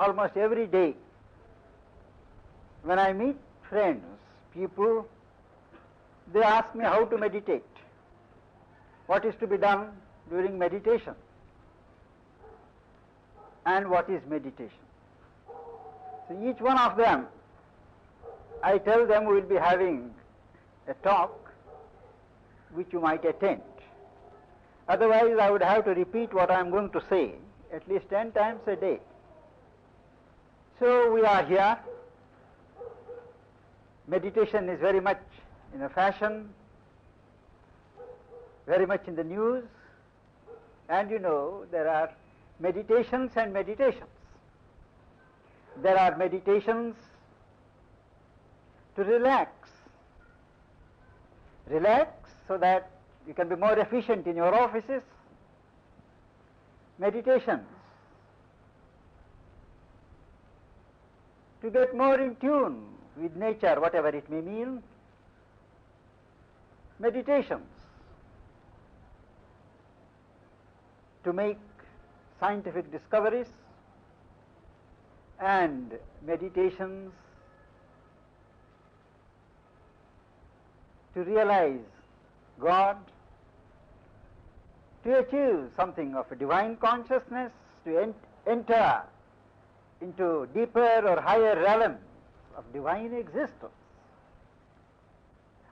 almost every day. When I meet friends, people, they ask me how to meditate, what is to be done during meditation, and what is meditation. So each one of them, I tell them we will be having a talk which you might attend. Otherwise, I would have to repeat what I am going to say at least 10 times a day. So we are here. Meditation is very much in a fashion, very much in the news, and you know there are meditations and meditations. There are meditations to relax so that you can be more efficient in your offices. Meditations to get more in tune with nature, whatever it may mean. Meditations to make scientific discoveries, and meditations to realize God, to achieve something of a divine consciousness, to enter into deeper or higher realms of divine existence.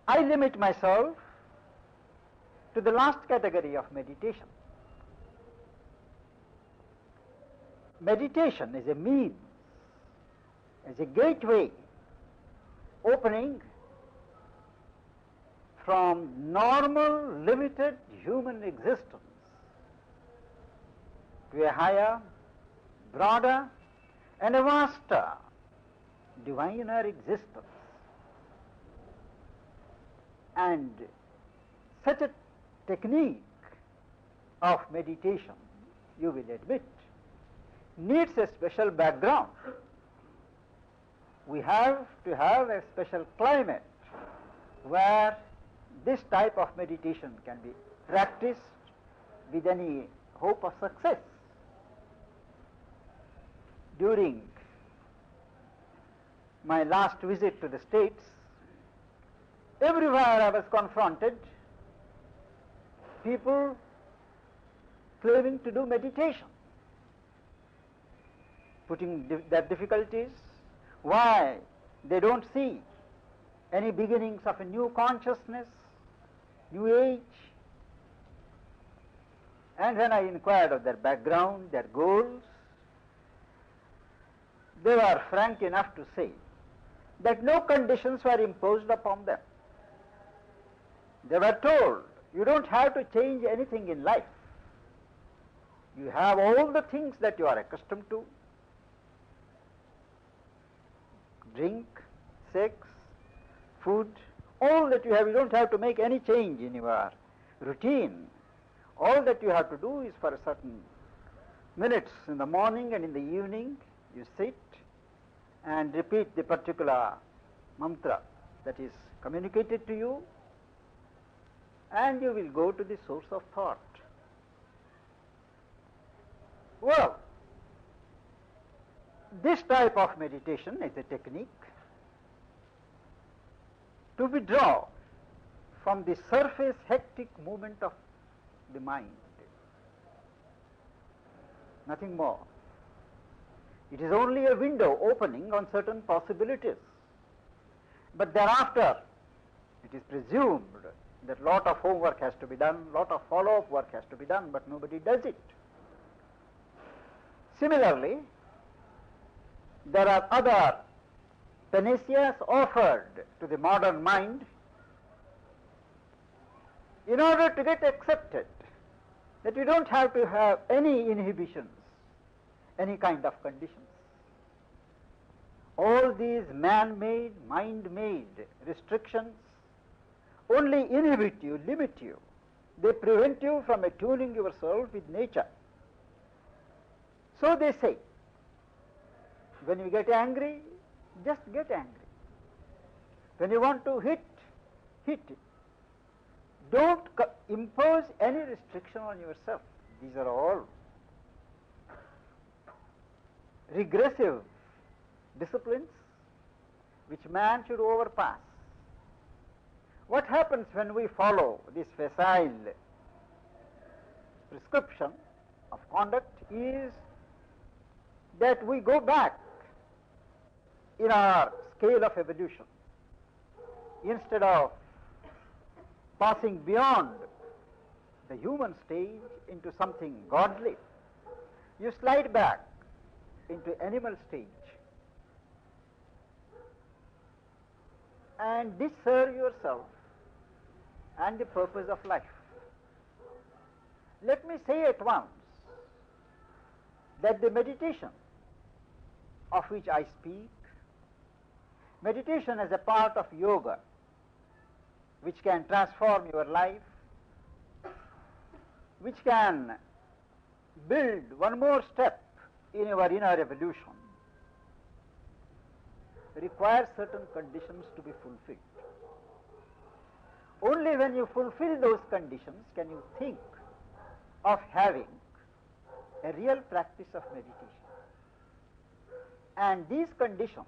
I limit myself to the last category of meditation. Meditation is a means, as a gateway opening from normal, limited human existence to a higher, broader, and a vaster, diviner existence. And such a technique of meditation, you will admit, needs a special background. We have to have a special climate where this type of meditation can be practiced with any hope of success. During my last visit to the States, everywhere I was confronted people claiming to do meditation, putting their difficulties, why they don't see any beginnings of a new consciousness, new age. And when I inquired of their background, their goals, they were frank enough to say that no conditions were imposed upon them. They were told, you don't have to change anything in life. You have all the things that you are accustomed to. Drink, sex, food, all that you have. You don't have to make any change in your routine. All that you have to do is for a certain minutes in the morning and in the evening, you sit and repeat the particular mantra that is communicated to you, and you will go to the source of thought. Well, this type of meditation is a technique to withdraw from the surface hectic movement of the mind. Nothing more. It is only a window opening on certain possibilities. But thereafter, it is presumed that lot of homework has to be done, lot of follow-up work has to be done, but nobody does it. Similarly, there are other panaceas offered to the modern mind in order to get accepted, that you don't have to have any inhibitions, any kind of conditions. All these man-made, mind-made restrictions only inhibit you, limit you. They prevent you from attuning yourself with nature. So they say, when you get angry, just get angry. When you want to hit, hit it. Don't impose any restriction on yourself. These are all regressive disciplines which man should overpass. What happens when we follow this facile prescription of conduct is that we go back in our scale of evolution. Instead of passing beyond the human stage into something godly, you slide back into animal stage and disserve yourself and the purpose of life. Let me say at once that the meditation of which I speak, meditation as a part of yoga, which can transform your life, which can build one more step in your inner evolution, requires certain conditions to be fulfilled. Only when you fulfill those conditions can you think of having a real practice of meditation. And these conditions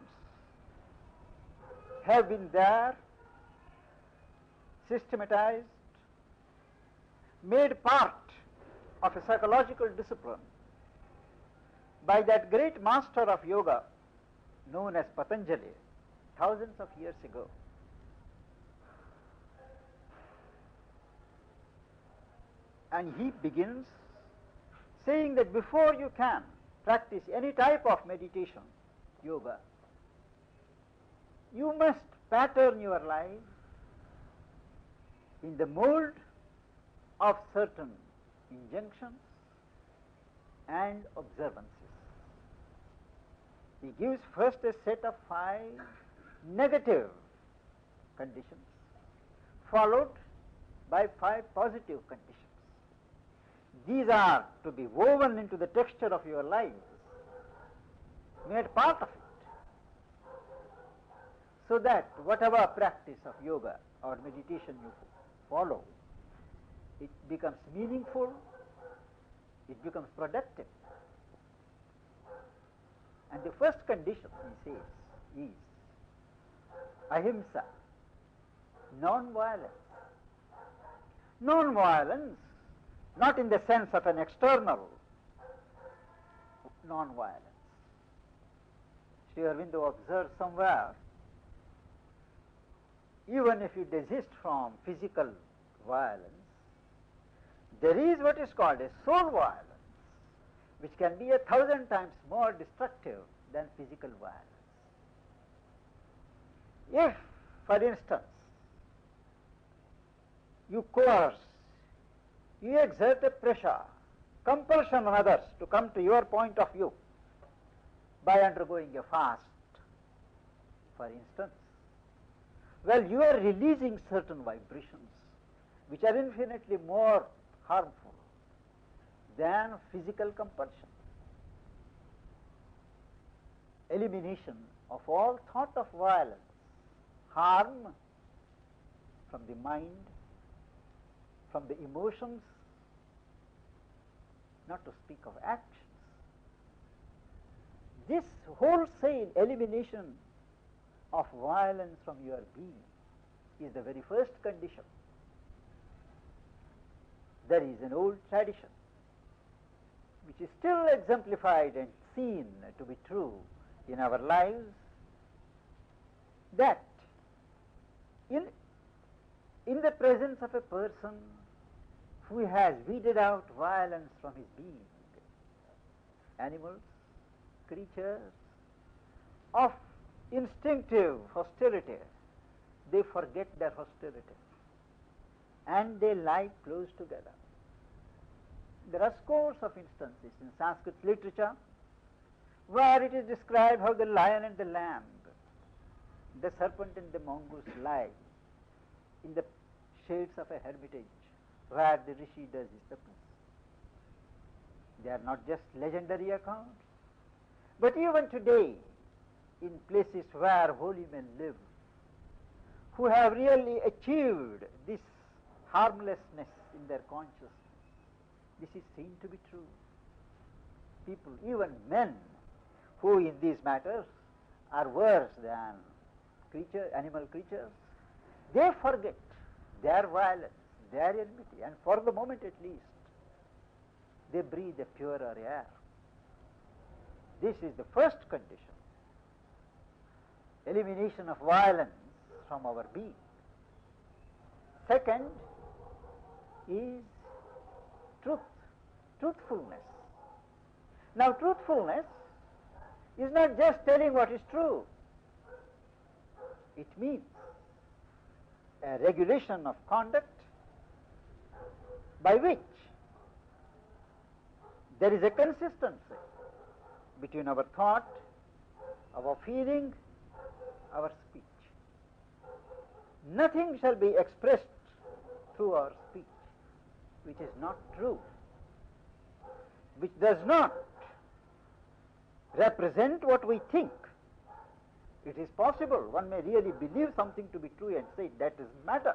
have been there, systematized, made part of a psychological discipline by that great master of yoga known as Patanjali, thousands of years ago. And he begins saying that before you can practice any type of meditation, yoga, you must pattern your life in the mold of certain injunctions and observances. He gives first a set of 5 negative conditions, followed by 5 positive conditions. These are to be woven into the texture of your life, made part of it, so that whatever practice of yoga or meditation you follow, it becomes meaningful, it becomes productive. And the first condition, he says, is ahimsa, non-violence. Non-violence, not in the sense of an external non-violence. Sri Aurobindo observes somewhere, even if you desist from physical violence, there is what is called a soul violence, which can be 1,000 times more destructive than physical violence. If, for instance, you coerce, you exert a pressure, compulsion on others to come to your point of view by undergoing a fast, for instance, well, you are releasing certain vibrations which are infinitely more harmful than physical compulsion. Elimination of all thought of violence, harm from the mind, from the emotions, not to speak of actions. This wholesale elimination of violence from your being is the very first condition. There is an old tradition which is still exemplified and seen to be true in our lives, that in the presence of a person who has weeded out violence from his being, animals, creatures of instinctive hostility, they forget their hostility and they lie close together. There are scores of instances in Sanskrit literature where it is described how the lion and the lamb, the serpent and the mongoose lie in the shades of a hermitage where the rishi does his tapas. They are not just legendary accounts, but even today, in places where holy men live, who have really achieved this harmlessness in their consciousness, this is seen to be true. People, even men, who in these matters are worse than animal creatures, they forget their violence, their enmity, and for the moment at least, they breathe a purer air. This is the first condition. Elimination of violence from our being. Second is truthfulness. Now, truthfulness is not just telling what is true. It means a regulation of conduct by which there is a consistency between our thought, our feeling, our speech. Nothing shall be expressed through our speech which is not true, which does not represent what we think. It is possible one may really believe something to be true and say that doesn't matter.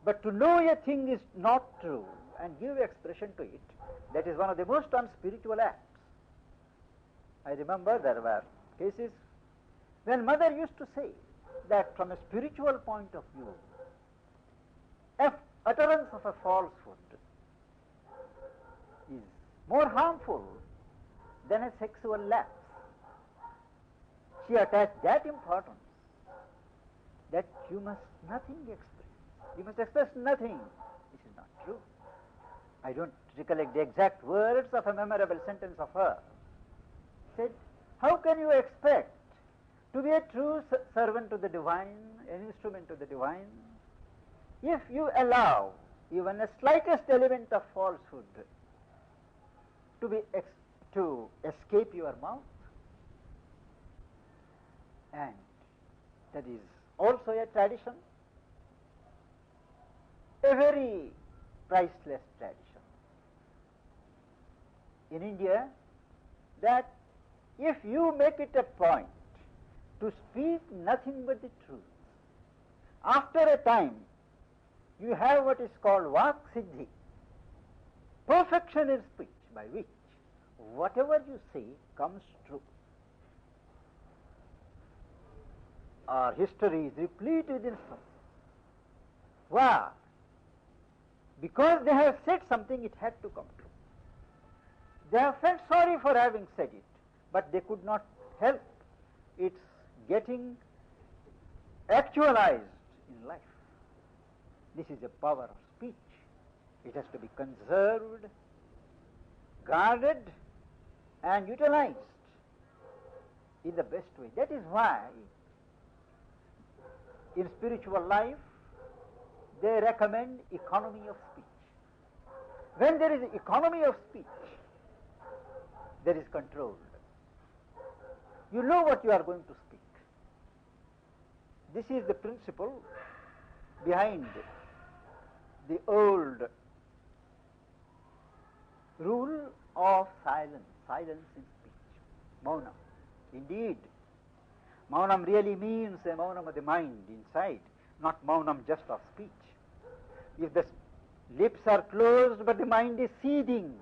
But to know a thing is not true and give expression to it, that is one of the most unspiritual acts. I remember there were cases when mother used to say that from a spiritual point of view, utterance of a falsehood is more harmful than a sexual lapse. She attached that importance that you must nothing express. You must express nothing which is not true. I don't recollect the exact words of a memorable sentence of her. Said, how can you expect to be a true servant to the divine, an instrument to the divine, if you allow even a slightest element of falsehood to escape your mouth? And that is also a tradition, a very priceless tradition. In India, that if you make it a point to speak nothing but the truth, after a time you have what is called vak siddhi, perfection in speech, by which whatever you say comes true. Our history is replete with instances. Why? Because they have said something, it had to come true. They have felt sorry for having said it, but they could not help its getting actualized in life. This is the power of speech. It has to be conserved, guarded, and utilized in the best way. That is why in spiritual life they recommend economy of speech. When there is economy of speech, there is control. You know what you are going to speak. This is the principle behind the old rule of silence in speech, maunam. Indeed, maunam really means a maunam of the mind inside, not maunam just of speech. If the lips are closed but the mind is seething,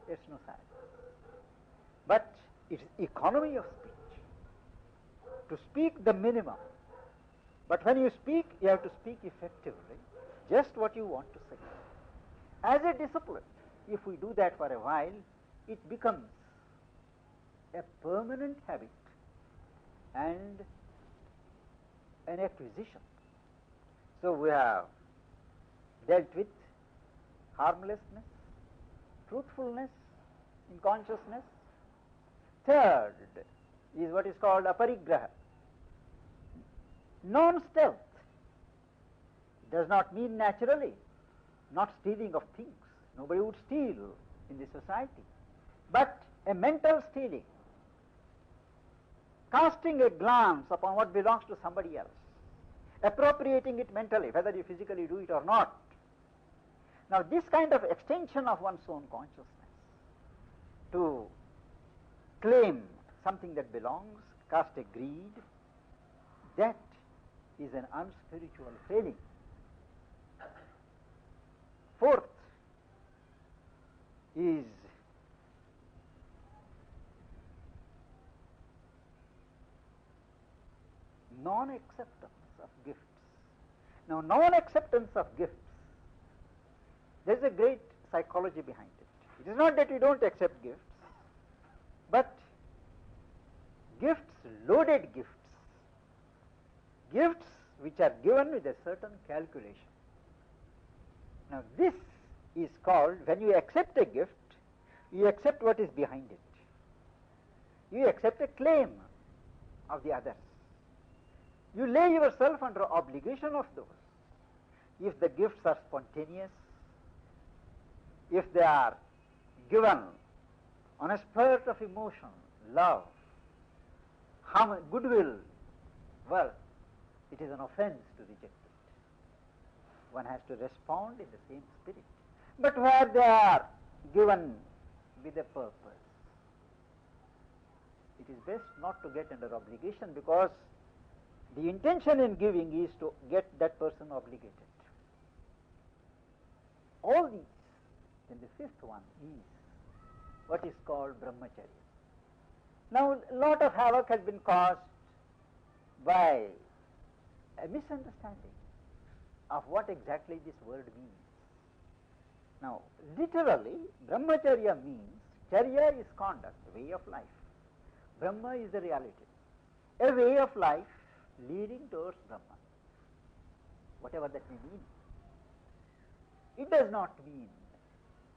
there's no silence. But it's economy of speech, to speak the minimum. But when you speak, you have to speak effectively, just what you want to say. As a discipline, if we do that for a while, it becomes a permanent habit and an acquisition. So we have dealt with harmlessness, truthfulness in consciousness. Third is what is called aparigraha, non-stealth. It does not mean naturally not stealing of things. Nobody would steal in this society. But a mental stealing, casting a glance upon what belongs to somebody else, appropriating it mentally, whether you physically do it or not. Now this kind of extension of one's own consciousness to claim something that belongs, cast a greed, that is an unspiritual failing. Fourth is non-acceptance of gifts. Now, non-acceptance of gifts, there is a great psychology behind it. It is not that you don't accept gifts, but gifts, loaded gifts, gifts which are given with a certain calculation. Now, this is called, when you accept a gift, you accept what is behind it. You accept a claim of the others. You lay yourself under obligation of those. If the gifts are spontaneous, if they are given on a spurt of emotion, love, goodwill, well, it is an offense to reject it. One has to respond in the same spirit. But where they are given with a purpose, it is best not to get under obligation, because the intention in giving is to get that person obligated. All these, then the fifth one is what is called Brahmacarya. Now, a lot of havoc has been caused by a misunderstanding of what exactly this word means. Now, literally, Brahmacharya means, charya is conduct, way of life. Brahma is the reality. A way of life leading towards Brahma, whatever that may mean. It does not mean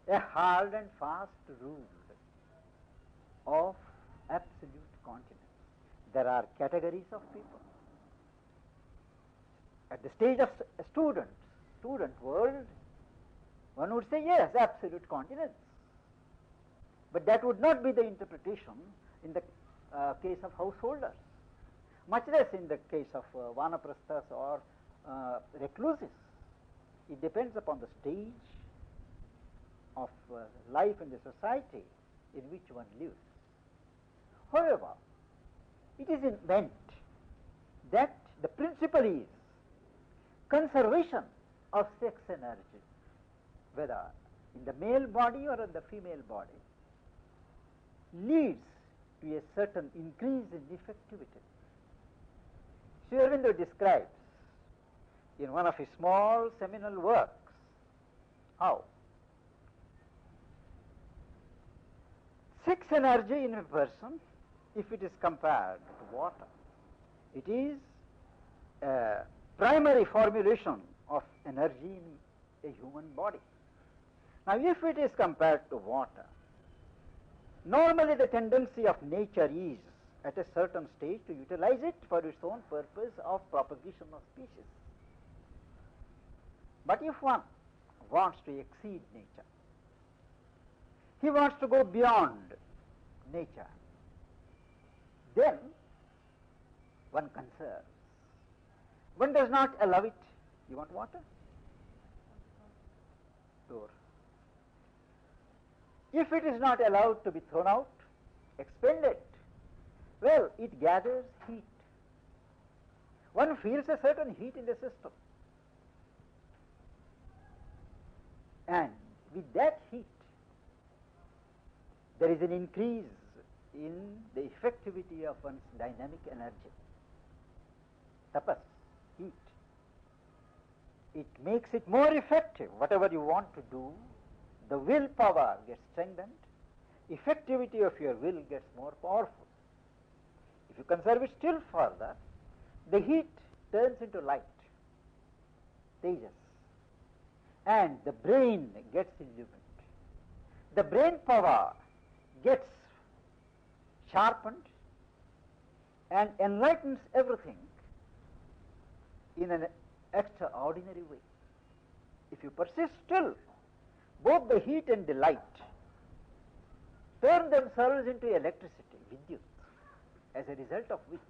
a hard and fast rule of absolute continence. There are categories of people. At the stage of a student world, one would say, yes, absolute continence. But that would not be the interpretation in the case of householders, much less in the case of vanaprasthas or recluses. It depends upon the stage of life in the society in which one lives. However, it is meant that the principle is conservation of sex energy, whether in the male body or in the female body, leads to a certain increase in effectivity. Sri Aurobindo describes in one of his small seminal works how sex energy in a person, if it is compared to water, it is a primary formulation of energy in a human body. Now, if it is compared to water, normally the tendency of nature is at a certain stage to utilize it for its own purpose of propagation of species. But if one wants to exceed nature, he wants to go beyond nature, then one conserves. One does not allow it. You want water? Sure. If it is not allowed to be thrown out, expended, well, it gathers heat. One feels a certain heat in the system. And with that heat, there is an increase in the effectivity of one's dynamic energy. Tapas, heat. It makes it more effective. Whatever you want to do, the willpower gets strengthened, effectivity of your will gets more powerful. If you conserve it still further, the heat turns into light, tejas, and the brain gets illumined. The brain power gets sharpened and enlightens everything in an extraordinary way. If you persist still, both the heat and the light turn themselves into electricity, vidyut, as a result of which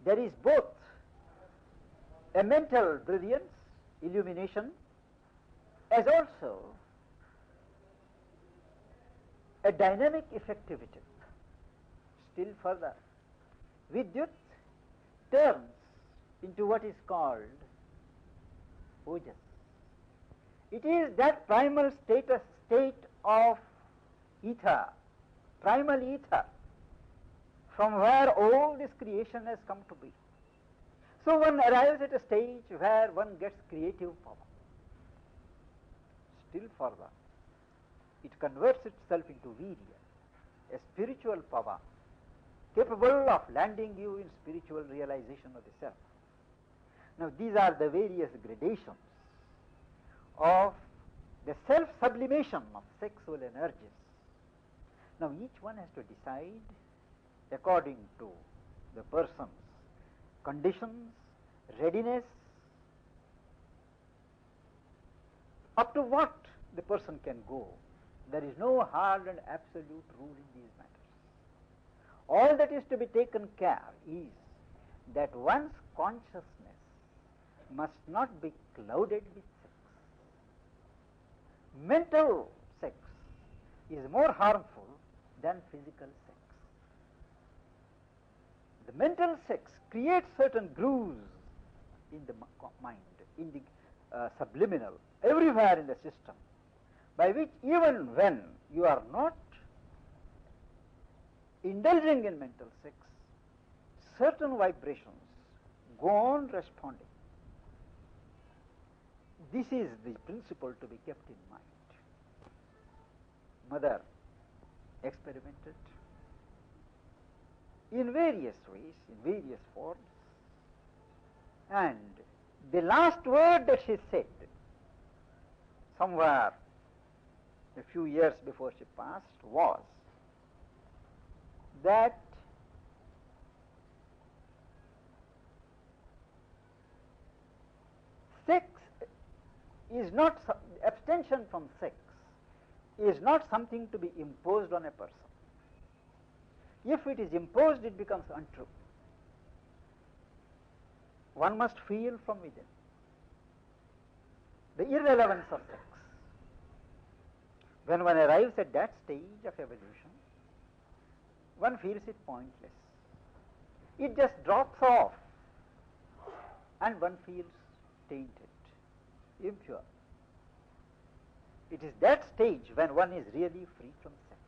there is both a mental brilliance, illumination, as also a dynamic effectivity. Still further, vidyut turns into what is called ojas. It is that primal state of ether, primal ether, from where all this creation has come to be. So one arrives at a stage where one gets creative power. Still further, it converts itself into virya, a spiritual power capable of landing you in spiritual realization of the self. Now these are the various gradations of the self-sublimation of sexual energies. Now each one has to decide according to the person's conditions, readiness, up to what the person can go. There is no hard and absolute rule in these matters. All that is to be taken care is that one's consciousness must not be clouded with sex. Mental sex is more harmful than physical sex. The mental sex creates certain grooves in the mind, in the subliminal, everywhere in the system, by which even when you are not indulging in mental sex, certain vibrations go on responding. This is the principle to be kept in mind. Mother experimented in various ways, in various forms, and the last word that she said, somewhere a few years before she passed, was that sex is not, abstention from sex is not something to be imposed on a person. If it is imposed, it becomes untrue. One must feel from within the irrelevance of sex. When one arrives at that stage of evolution, one feels it pointless. It just drops off and one feels tainted, impure. It is that stage when one is really free from sex.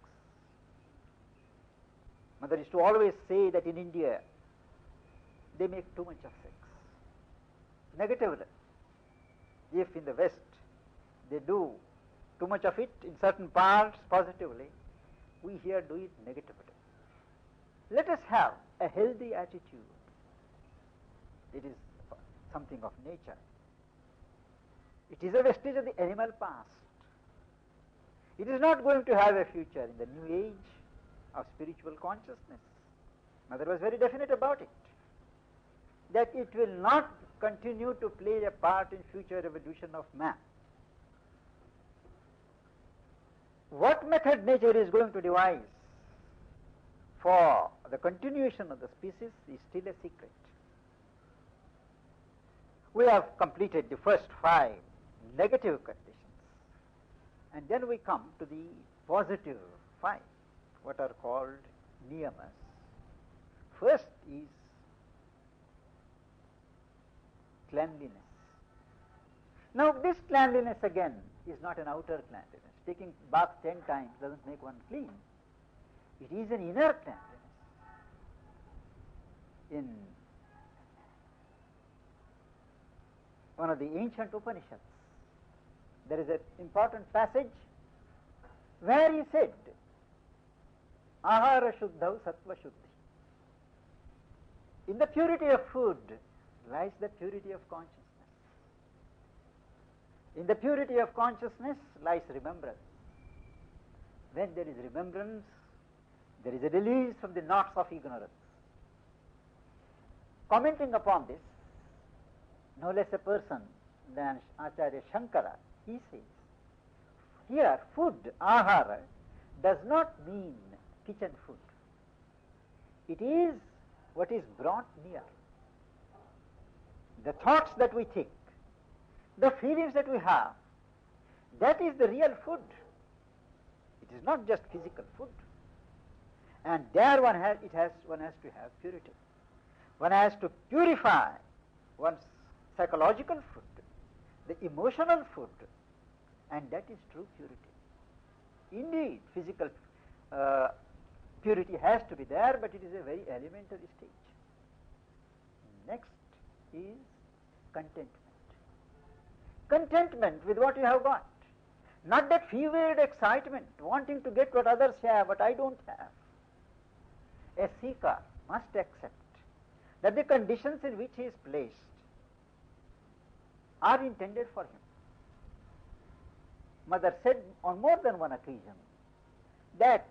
Mother used to always say that in India they make too much of sex. Negatively. If in the West they do too much of it in certain parts positively, we here do it negatively. Let us have a healthy attitude. It is something of nature. It is a vestige of the animal past. It is not going to have a future in the new age of spiritual consciousness. Mother was very definite about it, that it will not continue to play a part in future evolution of man. What method nature is going to devise for the continuation of the species is still a secret. We have completed the first 5 negative conditions, and then we come to the positive 5, what are called niyamas. First is cleanliness. Now this cleanliness again is not an outer cleanliness. Taking bath 10 times doesn't make one clean. It is an inner cleanliness. In one of the ancient Upanishads, there is an important passage where he said, Ahara Shuddhau Sattva Shuddhi. In the purity of food lies the purity of consciousness. In the purity of consciousness lies remembrance. When there is remembrance, there is a release from the knots of ignorance. Commenting upon this, no less a person than Acharya Shankara, he says, here food, ahara, does not mean kitchen food. It is what is brought near. The thoughts that we think, the feelings that we have, that is the real food. It is not just physical food. And there one has to have purity. One has to purify one's psychological food, the emotional food, and that is true purity. Indeed, physical purity has to be there, but it is a very elementary stage. Next is contentment. Contentment with what you have got. Not that fevered excitement, wanting to get what others have, but I don't have. A seeker must accept that the conditions in which he is placed are intended for him. Mother said on more than one occasion that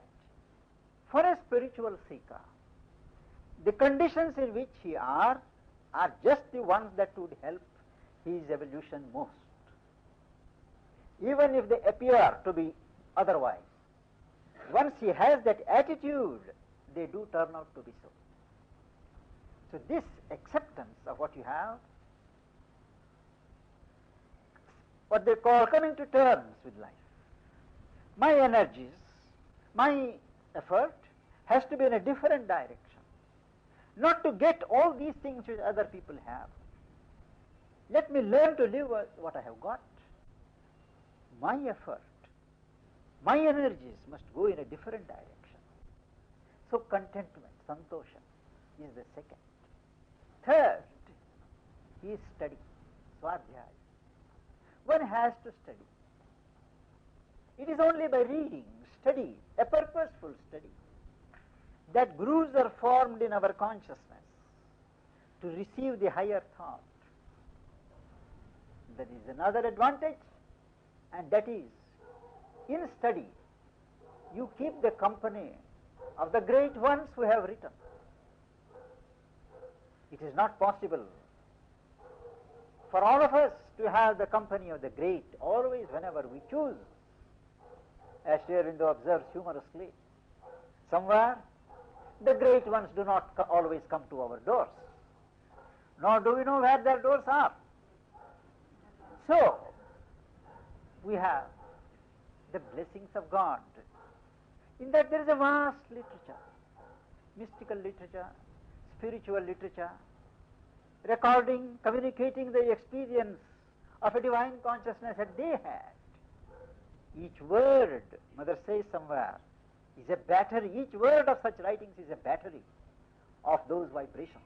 for a spiritual seeker, the conditions in which he are just the ones that would help his evolution most, even if they appear to be otherwise. Once he has that attitude, they do turn out to be so. So this acceptance of what you have, what they call coming to terms with life. My energies, my effort has to be in a different direction. Not to get all these things which other people have. Let me learn to live what I have got. My effort, my energies must go in a different direction. So contentment, santosha, is the second. Third is study, swadhyaya. One has to study. It is only by reading, study, a purposeful study, that grooves are formed in our consciousness to receive the higher thought. That is another advantage, and that is, in study, you keep the company of the great ones who have written. It is not possible for all of us to have the company of the great always whenever we choose. As Sri Aurobindo observes humorously, somewhere the great ones do not always come to our doors, nor do we know where their doors are. So, we have the blessings of God, in that there is a vast literature, mystical literature, spiritual literature, recording, communicating the experience of a divine consciousness that they had. Each word, Mother says somewhere, is a battery. Each word of such writings is a battery of those vibrations.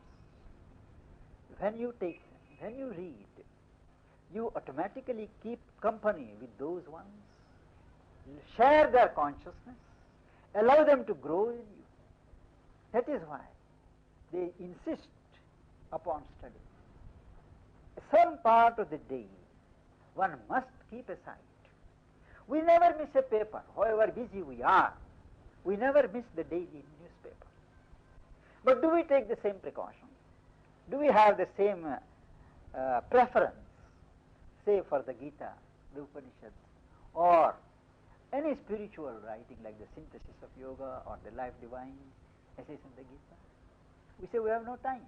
When you take them, when you read, you automatically keep company with those ones, share their consciousness, allow them to grow in you. That is why they insist upon study. Some part of the day one must keep aside. We never miss a paper, however busy we are. We never miss the daily newspaper. But do we take the same precaution? Do we have the same preference, say for the Gita, the Upanishads, or any spiritual writing like the Synthesis of Yoga or the Life Divine essays in the Gita? We say we have no time.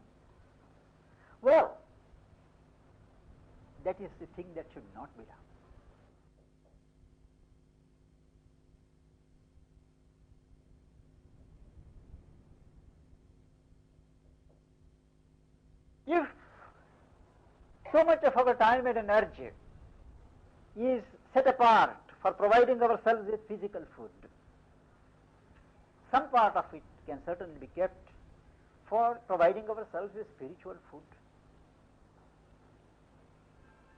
Well, that is the thing that should not be done. If so much of our time and energy is set apart for providing ourselves with physical food, some part of it can certainly be kept for providing ourselves with spiritual food.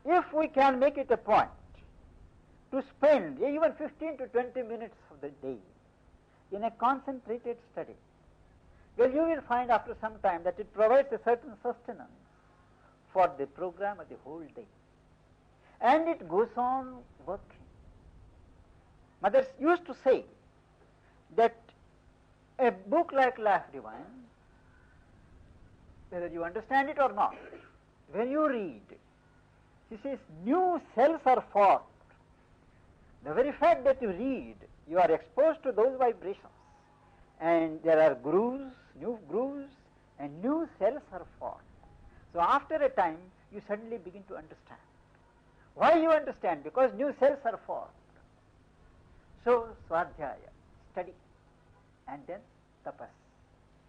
If we can make it a point to spend even 15 to 20 minutes of the day in a concentrated study, well, you will find after some time that it provides a certain sustenance for the program of the whole day. And it goes on working. Mothers used to say that a book like Life Divine, whether you understand it or not, when you read, she says new cells are formed. The very fact that you read, you are exposed to those vibrations. And there are grooves, new grooves, and new cells are formed. So after a time, you suddenly begin to understand. Why you understand? Because new cells are formed. So, swadhyaya, study, and then tapas.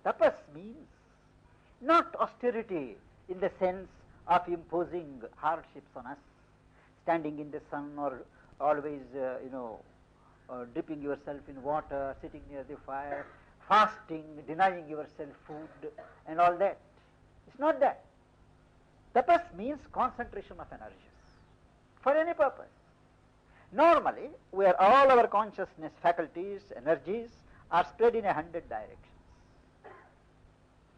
Tapas means not austerity in the sense of imposing hardships on us, standing in the sun or always, dipping yourself in water, sitting near the fire, fasting, denying yourself food, and all that. It's not that. Tapas means concentration of energies for any purpose. Normally, where all our consciousness faculties, energies are spread in 100 directions.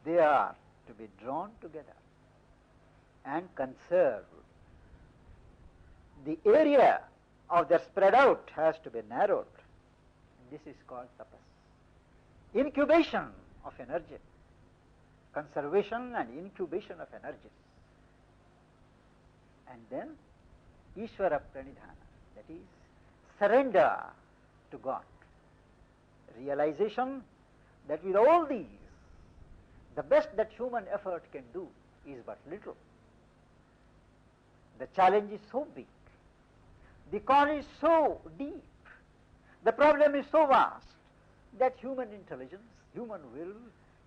They are to be drawn together and conserved. The area of their spread out has to be narrowed. This is called tapas. Incubation of energy. Conservation and incubation of energies. And then Ishvara Pranidhana, that is surrender to God. Realization that with all these, the best that human effort can do is but little. The challenge is so big. The call is so deep. The problem is so vast that human intelligence, human will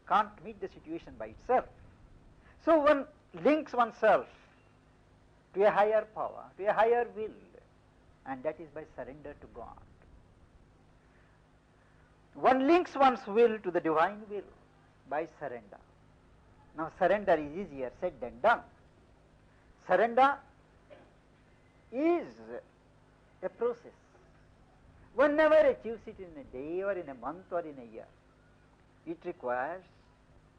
can't meet the situation by itself. So one links oneself to a higher power, to a higher will, and that is by surrender to God. One links one's will to the divine will by surrender. Now surrender is easier said than done. Surrender is a process. One never achieves it in a day or in a month or in a year. It requires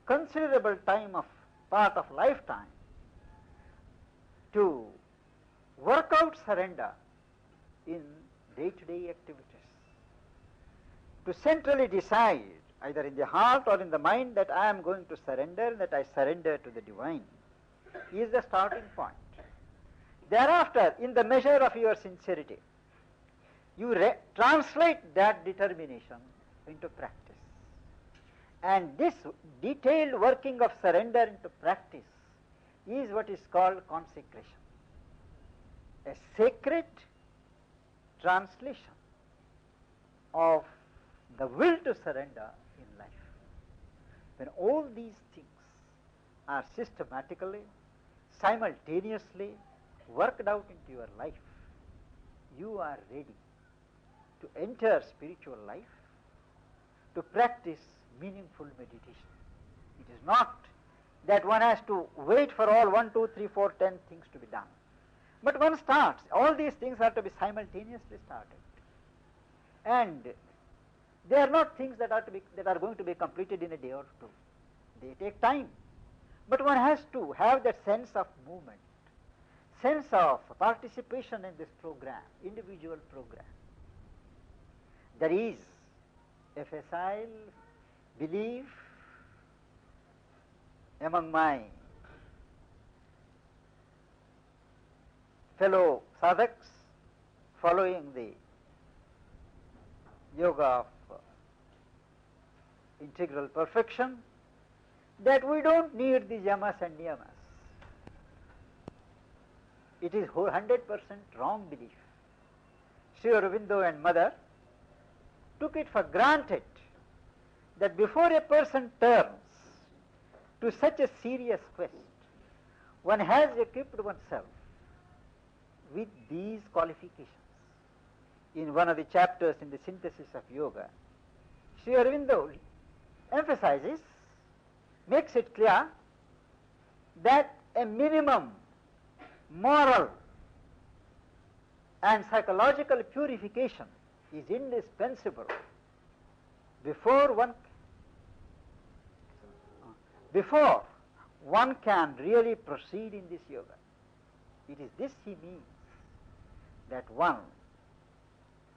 considerable time of part of lifetime to work out surrender in day-to-day activities. To centrally decide, either in the heart or in the mind, that I am going to surrender, that I surrender to the divine, is the starting point. Thereafter, in the measure of your sincerity, you translate that determination into practice. And this detailed working of surrender into practice is what is called consecration. A sacred translation of the will to surrender in life. When all these things are systematically, simultaneously worked out into your life, you are ready to enter spiritual life, to practice meaningful meditation. It is not that one has to wait for all 1, 2, 3, 4, 10 things to be done. But one starts. All these things are to be simultaneously started. And they are not things that are going to be completed in a day or two. They take time. But one has to have that sense of movement, sense of participation in this program, individual program. There is a facile belief among my fellow sadhaks following the yoga of integral perfection, that we don't need these yamas and niyamas. It is 100% wrong belief. Sri Aurobindo and Mother took it for granted that before a person turns to such a serious quest, one has equipped oneself with these qualifications. In one of the chapters in the Synthesis of Yoga, Sri Aurobindo emphasizes, makes it clear that a minimum moral and psychological purification is indispensable before one can really proceed in this yoga. It is this he means, that one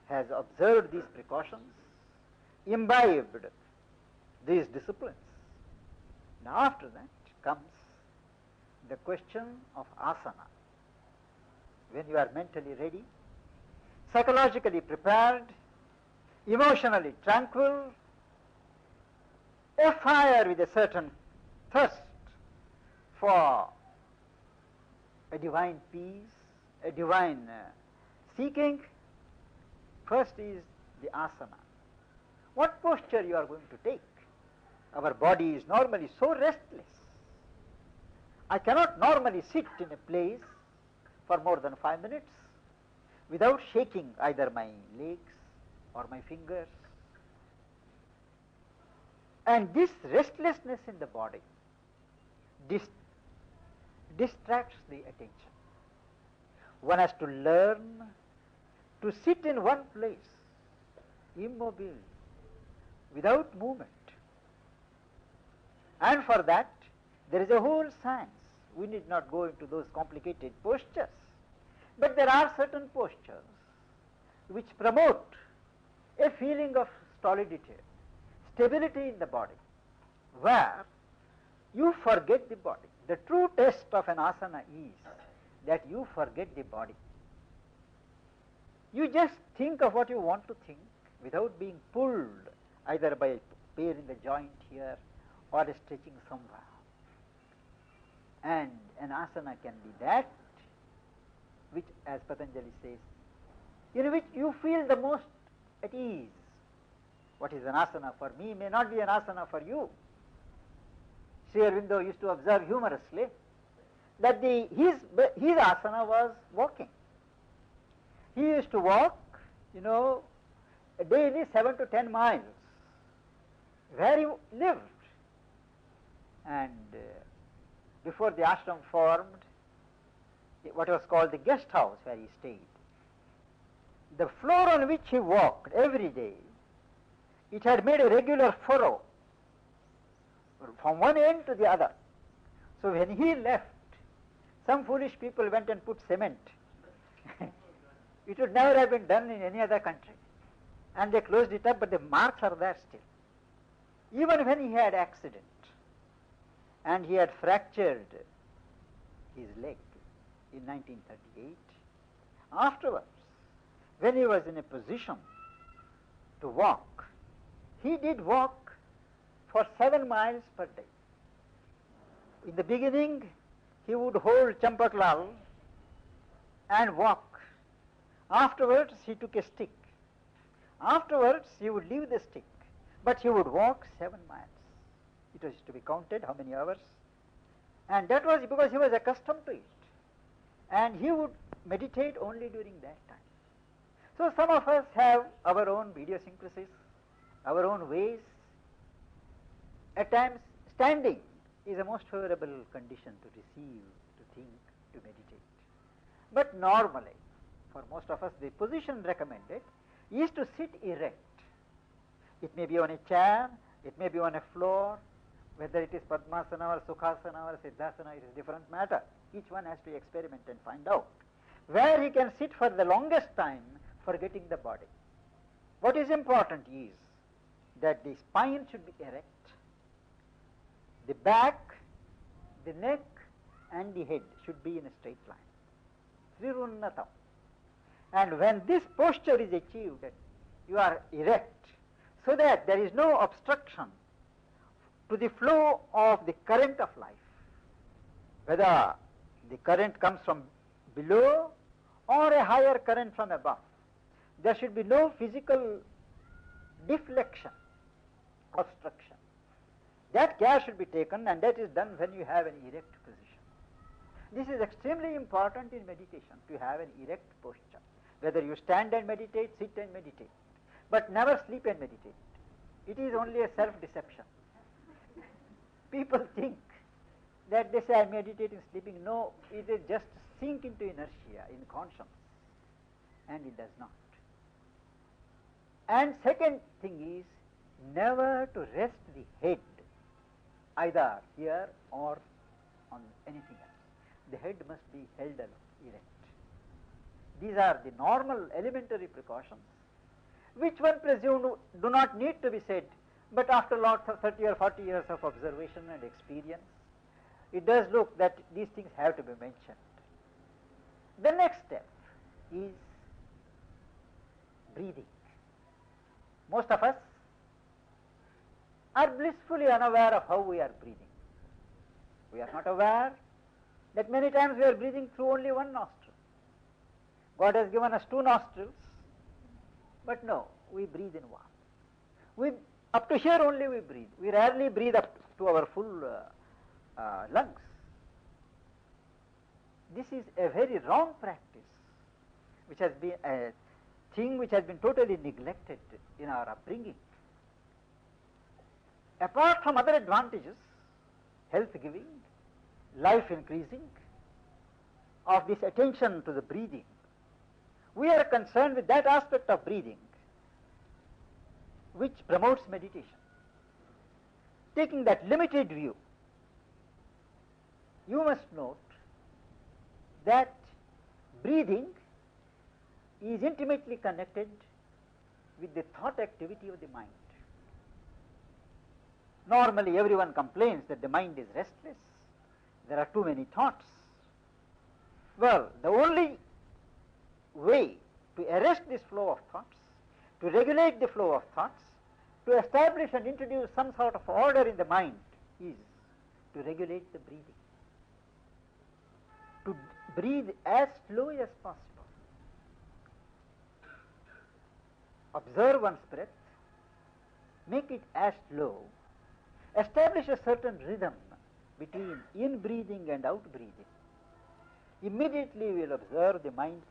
has observed these precautions, imbibed these disciplines. Now after that comes the question of asana. When you are mentally ready, psychologically prepared, emotionally tranquil, afire with a certain thirst for a divine peace, a divine seeking, first is the asana. What posture you are going to take? Our body is normally so restless. I cannot normally sit in a place for more than 5 minutes without shaking either my legs or my fingers. And this restlessness in the body distracts the attention. One has to learn to sit in one place, immobile, without movement. And for that, there is a whole science. We need not go into those complicated postures. But there are certain postures which promote a feeling of solidity, stability in the body, where you forget the body. The true test of an asana is that you forget the body. You just think of what you want to think without being pulled either by a pain in the joint here or a stretching somewhere. And an asana can be that which, as Patanjali says, in which you feel the most at ease. What is an asana for me may not be an asana for you. Sri Aurobindo used to observe humorously that his asana was walking. He used to walk, daily 7 to 10 miles, where he lived. And before the ashram formed, what was called the guest house where he stayed, the floor on which he walked every day, it had made a regular furrow from one end to the other. So when he left, some foolish people went and put cement. It would never have been done in any other country. And they closed it up, but the marks are there still. Even when he had accident and he had fractured his leg in 1938, afterwards, when he was in a position to walk, he did walk for 7 miles per day. In the beginning, he would hold Champaklal and walk. Afterwards, he took a stick. Afterwards, he would leave the stick, but he would walk 7 miles. It was to be counted how many hours. And that was because he was accustomed to it. And he would meditate only during that time. So some of us have our own idiosyncrasies, our own ways. At times, standing is a most favorable condition to receive, to think, to meditate. But normally, for most of us, the position recommended is to sit erect. It may be on a chair, it may be on a floor, whether it is Padmasana or Sukhasana or Siddhasana, it is a different matter. Each one has to experiment and find out where he can sit for the longest time, forgetting the body. What is important is that the spine should be erect, the back, the neck and the head should be in a straight line. Srirunnatam. And when this posture is achieved, you are erect, so that there is no obstruction to the flow of the current of life. Whether the current comes from below or a higher current from above, there should be no physical deflection, obstruction. That care should be taken, and that is done when you have an erect position. This is extremely important in meditation, to have an erect posture. Whether you stand and meditate, sit and meditate, but never sleep and meditate. It is only a self-deception. People think that they say, I meditate in sleeping. No, it is just sink into inertia, in conscience, and it does not. And second thing is, never to rest the head, either here or on anything else. The head must be held erect. These are the normal elementary precautions, which one presumed do not need to be said, but after lots of 30 or 40 years of observation and experience, it does look that these things have to be mentioned. The next step is breathing. Most of us are blissfully unaware of how we are breathing. We are not aware that many times we are breathing through only one nostril. God has given us 2 nostrils, but no, we breathe in one. Up to here only we breathe. We rarely breathe up to our full lungs. This is a very wrong practice, which has been a thing which has been totally neglected in our upbringing. Apart from other advantages, health giving, life increasing, of this attention to the breathing, we are concerned with that aspect of breathing which promotes meditation. Taking that limited view, you must note that breathing is intimately connected with the thought activity of the mind. Normally everyone complains that the mind is restless, there are too many thoughts. Well, the only way to arrest this flow of thoughts, to regulate the flow of thoughts, to establish and introduce some sort of order in the mind is to regulate the breathing. To breathe as slowly as possible. Observe one's breath, make it as slow, establish a certain rhythm between in-breathing and out-breathing. Immediately you will observe the mind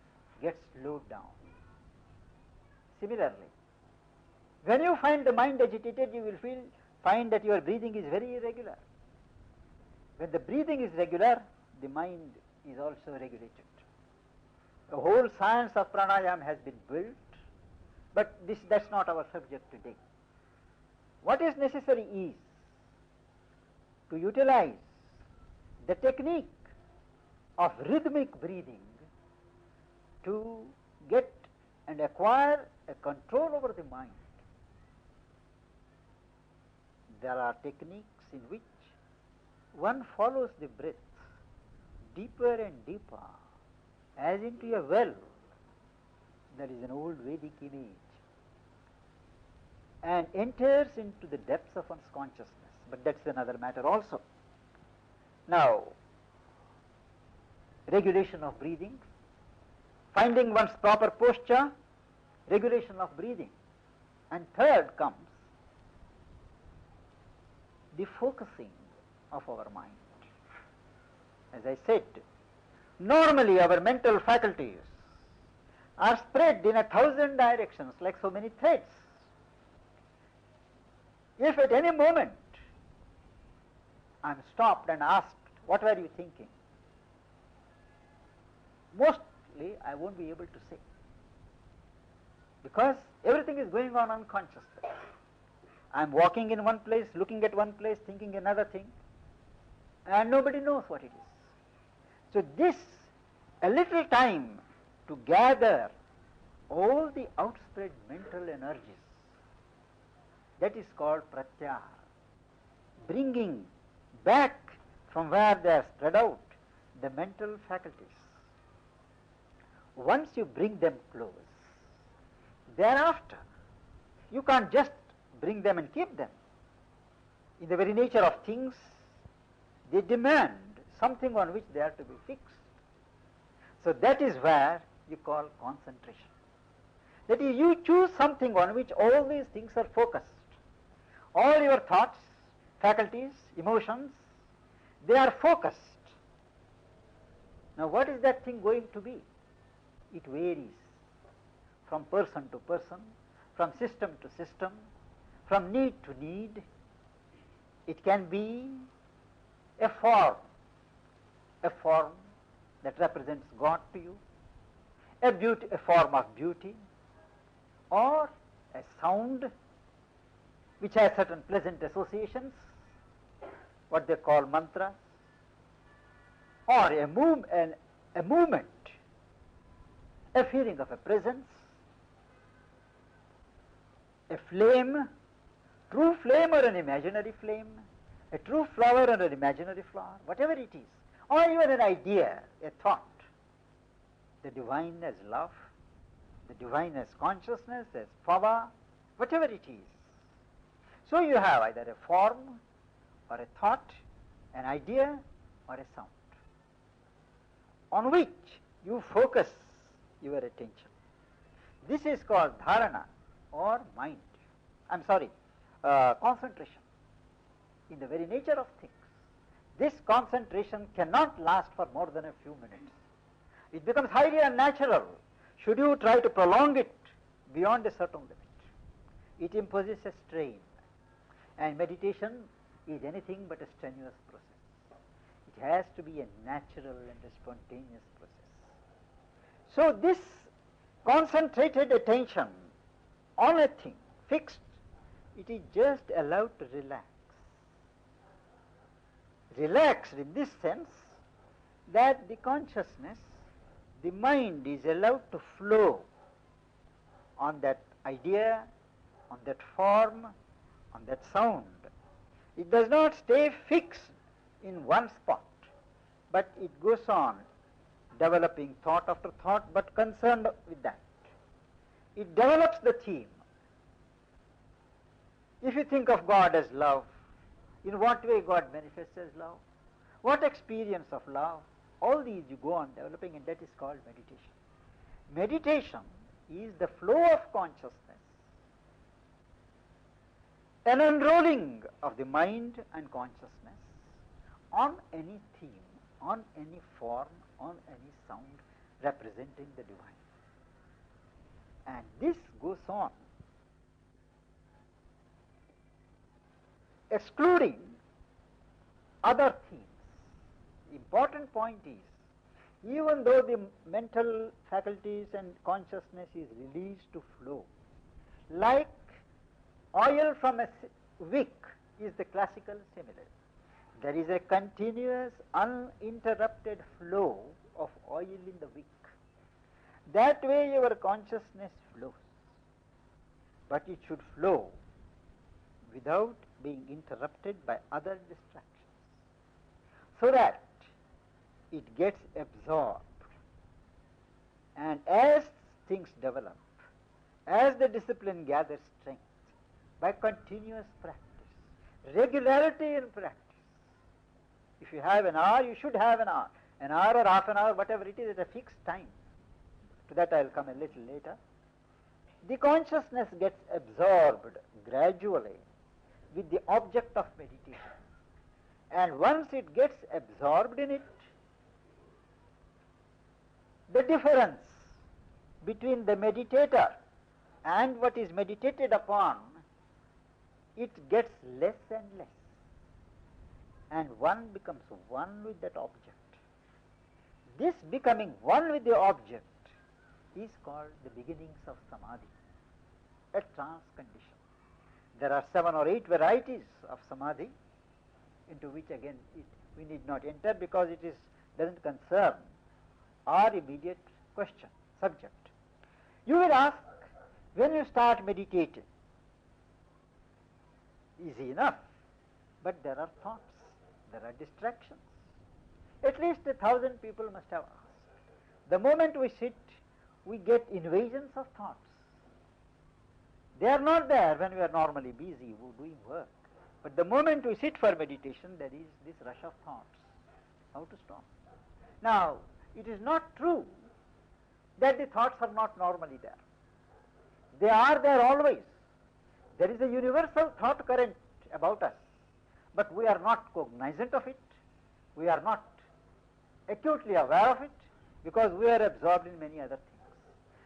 gets slowed down. Similarly, when you find the mind agitated, you will find that your breathing is very irregular. When the breathing is regular, the mind is also regulated. The whole science of pranayama has been built, but that's not our subject today. What is necessary is to utilize the technique of rhythmic breathing to get and acquire a control over the mind. There are techniques in which one follows the breath deeper and deeper, as into a well. That is an old Vedic image, and enters into the depths of one's consciousness. But that's another matter also. Now, regulation of breathing, finding one's proper posture, regulation of breathing. And third comes the focusing of our mind. As I said, normally our mental faculties are spread in 1,000 directions like so many threads. If at any moment I am stopped and asked, what were you thinking? Mostly I won't be able to say, because everything is going on unconsciously. I am walking in one place, looking at one place, thinking another thing, and nobody knows what it is. So this, a little time to gather all the outspread mental energies, that is called pratyahara, bringing back from where they are spread out the mental faculties. Once you bring them close, thereafter you can't just bring them and keep them. In the very nature of things, they demand something on which they are to be fixed. So that is where you call concentration. That is, you choose something on which all these things are focused. All your thoughts, faculties, emotions, they are focused. Now what is that thing going to be? It varies from person to person, from system to system, from need to need. It can be a form that represents God to you, a form of beauty, or a sound which has certain pleasant associations, what they call mantras, or a movement, a feeling of a presence, a flame, true flame or an imaginary flame, a true flower or an imaginary flower, whatever it is, or even an idea, a thought. The divine as love, the divine as consciousness, as power, whatever it is. So you have either a form or a thought, an idea or a sound, on which you focus your attention. This is called dharana or mind. Concentration. In the very nature of things, this concentration cannot last for more than a few minutes. It becomes highly unnatural should you try to prolong it beyond a certain limit. It imposes a strain, and meditation is anything but a strenuous process. It has to be a natural and a spontaneous process. So this concentrated attention on a thing, fixed, it is just allowed to relax. Relaxed in this sense that the consciousness, the mind is allowed to flow on that idea, on that form, on that sound. It does not stay fixed in one spot, but it goes on developing thought after thought, but concerned with that. It develops the theme. If you think of God as love, in what way God manifests as love? What experience of love? All these you go on developing, and that is called meditation. Meditation is the flow of consciousness, an unrolling of the mind and consciousness on any theme, on any form, on any sound representing the divine. And this goes on, excluding other themes. The important point is, even though the mental faculties and consciousness is released to flow, like oil from a wick is the classical simile. There is a continuous, uninterrupted flow of oil in the wick. That way your consciousness flows. But it should flow without being interrupted by other distractions, so that it gets absorbed. And as things develop, as the discipline gathers strength, by continuous practice, regularity in practice. If you have an hour, you should have an hour or half an hour, whatever it is, at a fixed time. To that I will come a little later. The consciousness gets absorbed gradually with the object of meditation. And once it gets absorbed in it, the difference between the meditator and what is meditated upon, it gets less and less. And one becomes one with that object. This becoming one with the object is called the beginnings of Samadhi, a trance condition. There are 7 or 8 varieties of Samadhi, into which again we need not enter because it doesn't concern our immediate question, subject. You will ask, when you start meditating, easy enough, but there are thoughts, there are distractions. At least 1,000 people must have asked. The moment we sit, we get invasions of thoughts. They are not there when we are normally busy doing work. But the moment we sit for meditation, there is this rush of thoughts. How to stop? Now, it is not true that the thoughts are not normally there. They are there always. There is a universal thought current about us, but we are not cognizant of it. We are not acutely aware of it because we are absorbed in many other things.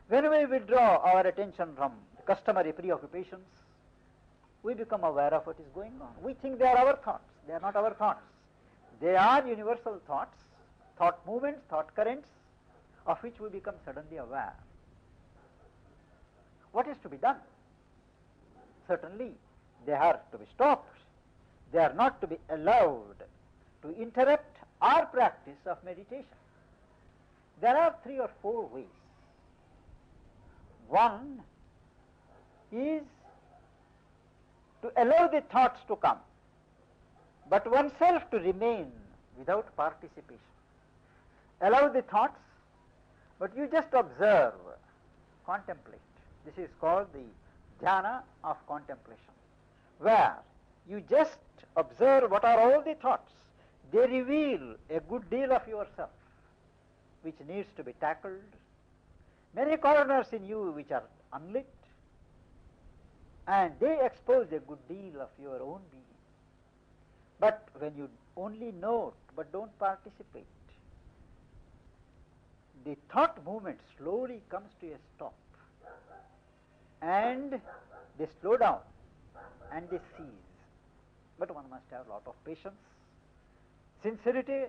When we withdraw our attention from the customary preoccupations, we become aware of what is going on. We think they are our thoughts. They are not our thoughts. They are universal thoughts, thought movements, thought currents, of which we become suddenly aware. What is to be done? Certainly, they are to be stopped. They are not to be allowed to interrupt our practice of meditation. There are 3 or 4 ways. One is to allow the thoughts to come, but oneself to remain without participation. Allow the thoughts, but you just observe, contemplate. This is called the dhyana of contemplation, where you just observe what are all the thoughts. They reveal a good deal of yourself, which needs to be tackled. Many corners in you which are unlit, and they expose a good deal of your own being. But when you only note but don't participate, the thought movement slowly comes to a stop, and they slow down and they cease. But one must have a lot of patience, sincerity,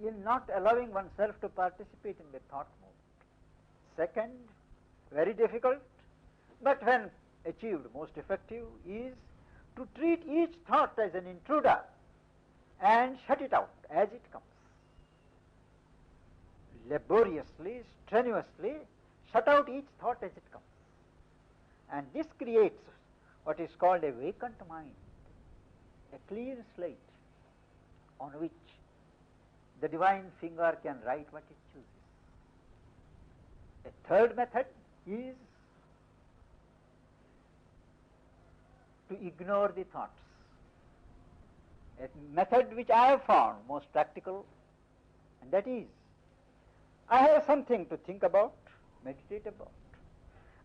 in not allowing oneself to participate in the thought movement. Second, very difficult, but when achieved most effective, is to treat each thought as an intruder and shut it out as it comes. Laboriously, strenuously, shut out each thought as it comes. And this creates what is called a vacant mind, a clean slate on which the divine finger can write what it chooses. A third method is to ignore the thoughts. A method which I have found most practical, and that is, I have something to think about, meditate about.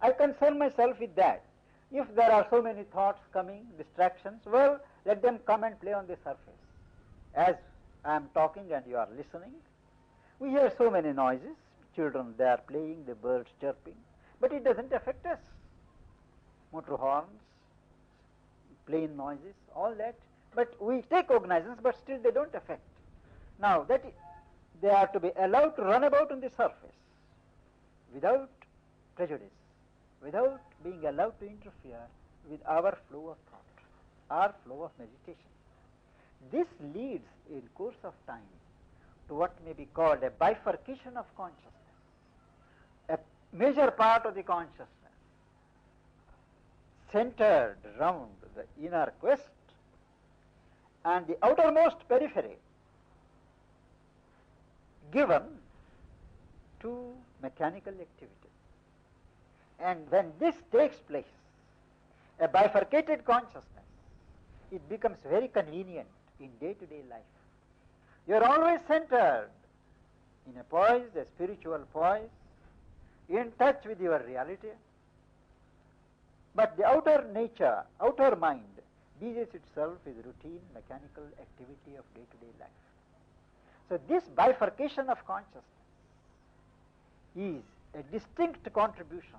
I concern myself with that. If there are so many thoughts coming, distractions, well, let them come and play on the surface. As I am talking and you are listening, we hear so many noises, children, they are playing, the birds chirping, but it doesn't affect us. Motor horns, plane noises, all that, but we take cognizance, but still they don't affect. Now, they are to be allowed to run about on the surface without prejudice, without being allowed to interfere with our flow of thought, our flow of meditation. This leads in course of time to what may be called a bifurcation of consciousness. A major part of the consciousness centered round the inner quest, and the outermost periphery given to mechanical activity. And when this takes place, a bifurcated consciousness, it becomes very convenient in day-to-day life. You are always centered in a poise, a spiritual poise, in touch with your reality. But the outer nature, outer mind, busies itself with routine, mechanical activity of day-to-day life. So this bifurcation of consciousness is a distinct contribution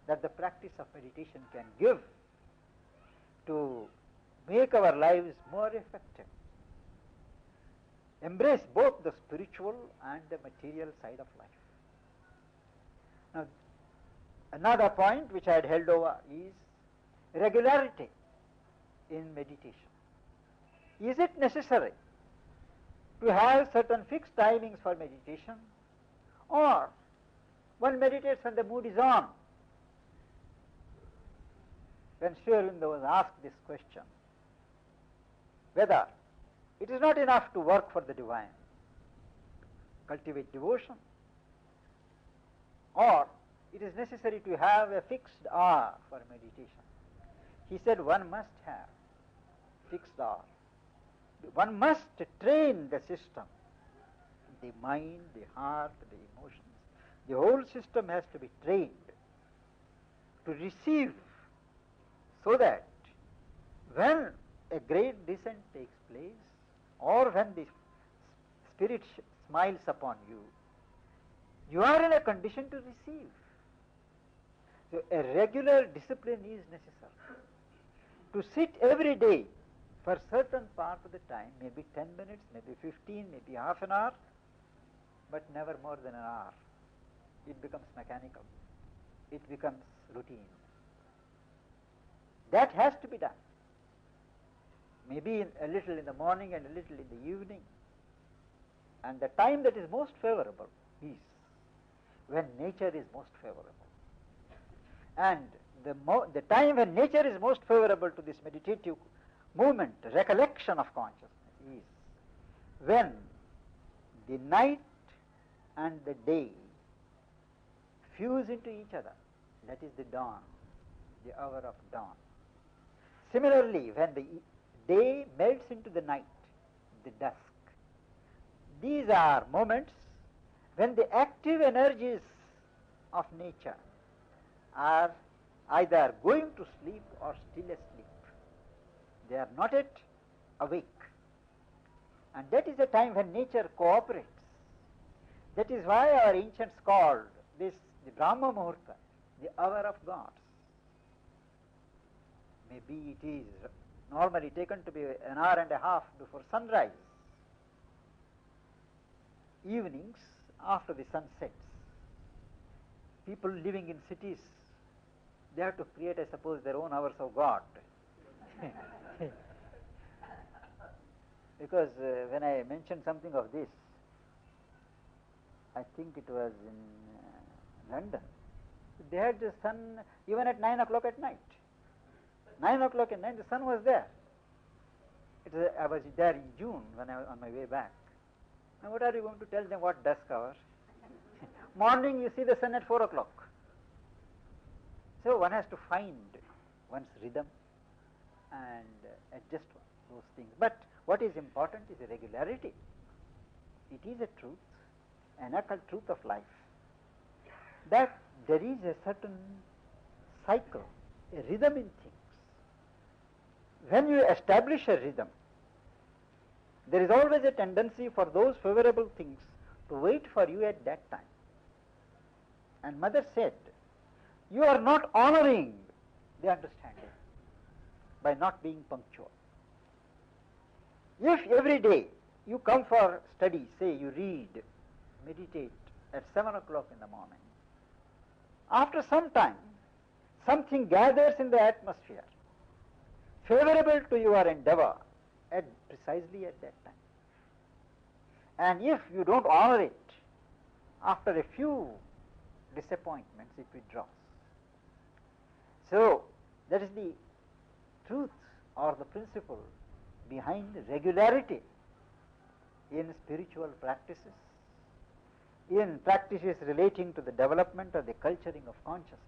that the practice of meditation can give to make our lives more effective. Embrace both the spiritual and the material side of life. Now, another point which I had held over is regularity in meditation. Is it necessary to have certain fixed timings for meditation, or one meditates when the mood is on? When Sri Aurobindo was asked this question, whether it is not enough to work for the divine, cultivate devotion, or it is necessary to have a fixed hour for meditation, he said one must have fixed hour. One must train the system, the mind, the heart, the emotions. The whole system has to be trained to receive, so that when a great descent takes place, or when the Spirit smiles upon you, you are in a condition to receive. So a regular discipline is necessary. To sit every day for certain part of the time, maybe 10 minutes, maybe 15, maybe half an hour, but never more than an hour. It becomes mechanical. It becomes routine. That has to be done. Maybe a little in the morning and a little in the evening. And the time that is most favorable is when nature is most favorable. And the time when nature is most favorable to this meditative movement, recollection of consciousness, is when the night and the day fuse into each other. That is the dawn, the hour of dawn. Similarly, when the day melts into the night, the dusk. These are moments when the active energies of nature are either going to sleep or still asleep. They are not yet awake. And that is the time when nature cooperates. That is why our ancients called this the Brahma Muhurta, the hour of gods. Maybe it is normally taken to be an hour and a half before sunrise. evenings after the sun sets. People living in cities, they have to create, I suppose, their own hours of God. Because when I mentioned something of this, I think it was in London, they had the sun even at 9 o'clock at night. 9 o'clock at night, the sun was there. I was there in June when I was on my way back. Now what are you going to tell them, what dusk hour? Morning you see the sun at 4 o'clock. So one has to find one's rhythm and adjust those things. But what is important is the regularity. It is a truth, an occult truth of life, that there is a certain cycle, a rhythm in things. When you establish a rhythm, there is always a tendency for those favorable things to wait for you at that time. And Mother said, you are not honoring the understanding by not being punctual. If every day you come for study, say you read, meditate at 7 o'clock in the morning, after some time, something gathers in the atmosphere favorable to your endeavor precisely at that time. And if you don't honor it, after a few disappointments, it withdraws. So, that is the truth or the principle behind regularity in spiritual practices, in practices relating to the development or the culturing of consciousness.